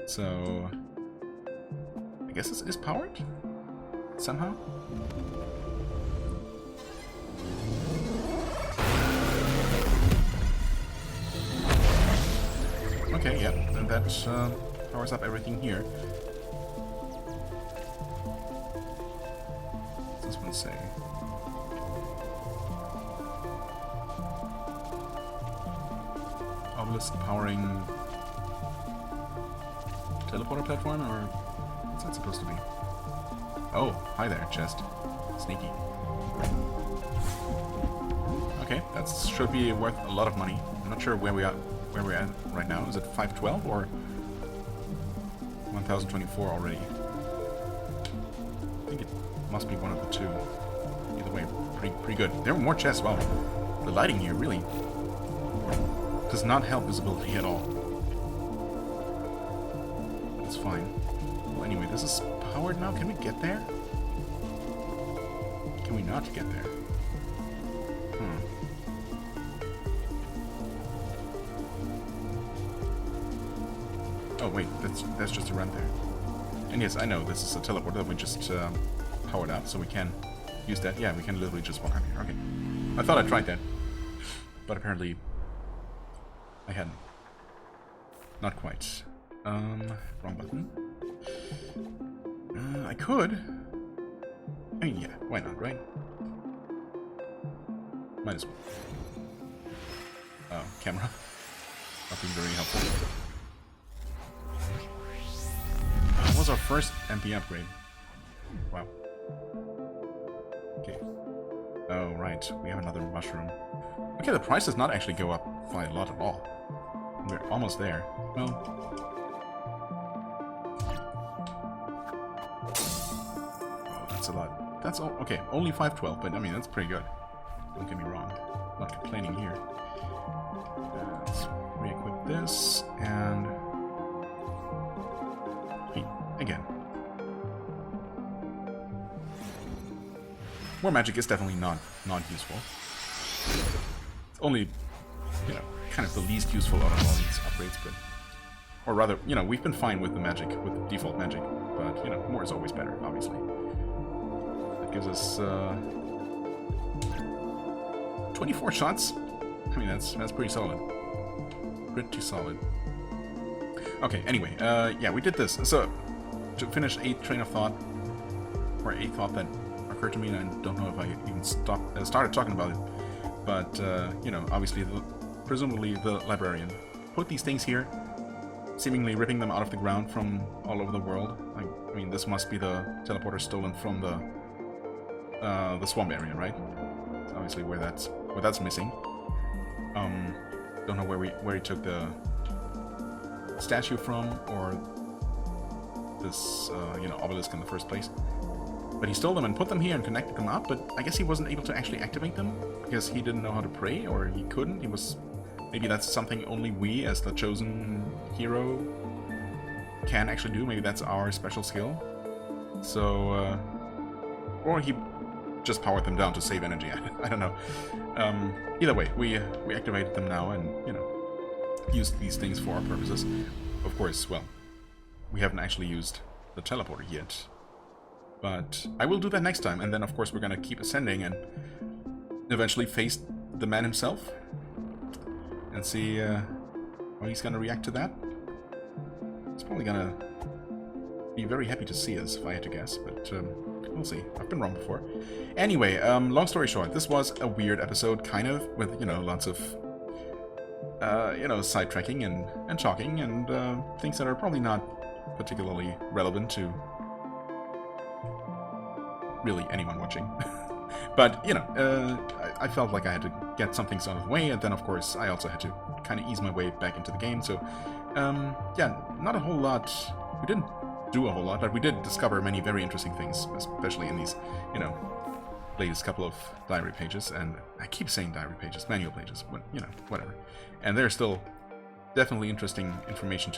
So, I guess it is powered somehow. Okay, yeah, and that powers up everything here. What's this one say? Obelisk powering teleporter platform, or what's that supposed to be? Oh, hi there, chest. Sneaky. Okay, that should be worth a lot of money. I'm not sure where we're at right now. Is it 512 or 1024 already? I think it must be one of the two. Either way, pretty good. There are more chests. Wow, the lighting here really does not help visibility at all. That's fine. Well, anyway, this is powered now. Can we get there? Can we not get there? Oh wait, that's just a run there. And yes, I know this is a teleporter that we just powered up, so we can use that. Yeah, we can literally just walk up here. Okay. I thought I tried that, but apparently I hadn't. Not quite. Wrong button. I could. I mean, yeah, why not, right? Might as well. Oh, camera. Not being very helpful. That was our first MP upgrade. Wow. Okay. Oh, right. We have another mushroom. Okay, the price does not actually go up by a lot at all. We're almost there. Well... Oh, that's a lot. That's all... Okay, only 512, but I mean, that's pretty good. Don't get me wrong. I'm not complaining here. Let's re-equip this, and... Hey, again. More magic is definitely not useful. It's only, you know, kind of the least useful out of all these upgrades, but... Or rather, you know, we've been fine with the magic, with the default magic, but, you know, more is always better, obviously. That gives us, 24 shots? I mean, that's pretty solid. Pretty solid. Okay, anyway, yeah, we did this. So, to finish a train of thought, or a thought that occurred to me, and I don't know if I even started talking about it, but, you know, obviously, presumably the librarian put these things here, seemingly ripping them out of the ground from all over the world. I mean, this must be the teleporter stolen from the swamp area, right? That's obviously where that's missing. Don't know where he took the statue from, or this, obelisk in the first place. But he stole them and put them here and connected them up, but I guess he wasn't able to actually activate them, because he didn't know how to pray, or he couldn't. He was... Maybe that's something only we, as the chosen hero, can actually do. Maybe that's our special skill. So, or he just powered them down to save energy. I don't know. Either way, we activated them now and, used these things for our purposes. Of course, well, we haven't actually used the teleporter yet. But I will do that next time, and then of course we're gonna keep ascending and eventually face the man himself. And see how he's gonna react to that. He's probably gonna be very happy to see us, if I had to guess, but we'll see. I've been wrong before. Anyway, long story short, this was a weird episode, kind of, with, lots of, sidetracking and talking, and things that are probably not particularly relevant to really anyone watching. But, I felt like I had to get some things out of the way, and then, of course, I also had to kind of ease my way back into the game, so, yeah, not a whole lot. We didn't do a whole lot, but we did discover many very interesting things, especially in these, latest couple of diary pages, and I keep saying diary pages, manual pages, but, whatever. And there's still definitely interesting information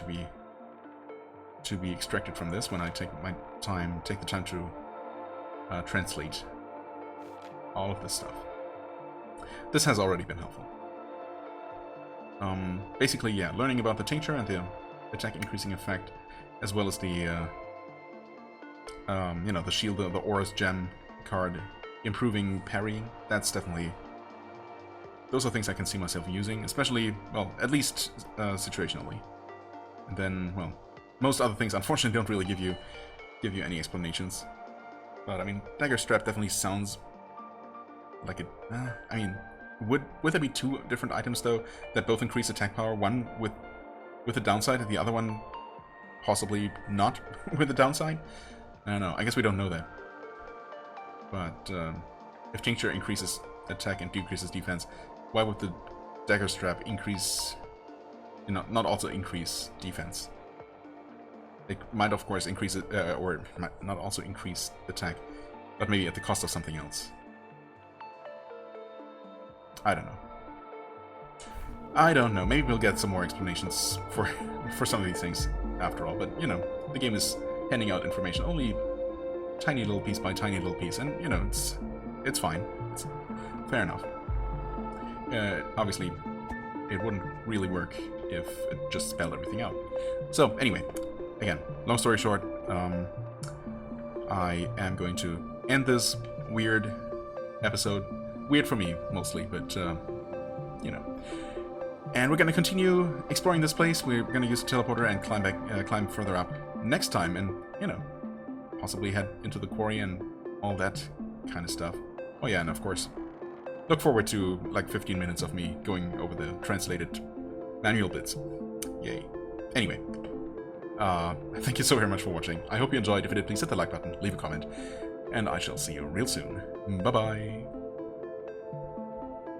to be extracted from this when I take the time to translate all of this stuff. This has already been helpful. Basically, yeah, learning about the tincture and the attack increasing effect, as well as the, the shield, the Aura's gem card, improving parry. That's definitely... Those are things I can see myself using, especially, well, at least situationally. And then, well, most other things, unfortunately, don't really give you any explanations. But, I mean, Dagger Strap definitely sounds like it... I mean, would there be two different items, though, that both increase attack power? One with a downside, and the other one possibly not with a downside? I don't know. I guess we don't know that. But if Tincture increases attack and decreases defense, why would the Dagger Strap increase... not also increase defense? It might, of course, increase it, or might not also increase attack, but maybe at the cost of something else. I don't know. Maybe we'll get some more explanations for some of these things after all, but, the game is handing out information only tiny little piece by tiny little piece, and, it's fine. It's fair enough. Obviously, it wouldn't really work if it just spelled everything out. So, anyway, again, long story short, I am going to end this weird episode. Weird for me, mostly, but, And we're going to continue exploring this place. We're going to use the teleporter and climb further up next time, and, possibly head into the quarry and all that kind of stuff. Oh yeah, and of course, look forward to, like, 15 minutes of me going over the translated manual bits. Yay. Anyway, thank you so very much for watching. I hope you enjoyed. If you did, please hit the like button, leave a comment, and I shall see you real soon. Bye-bye.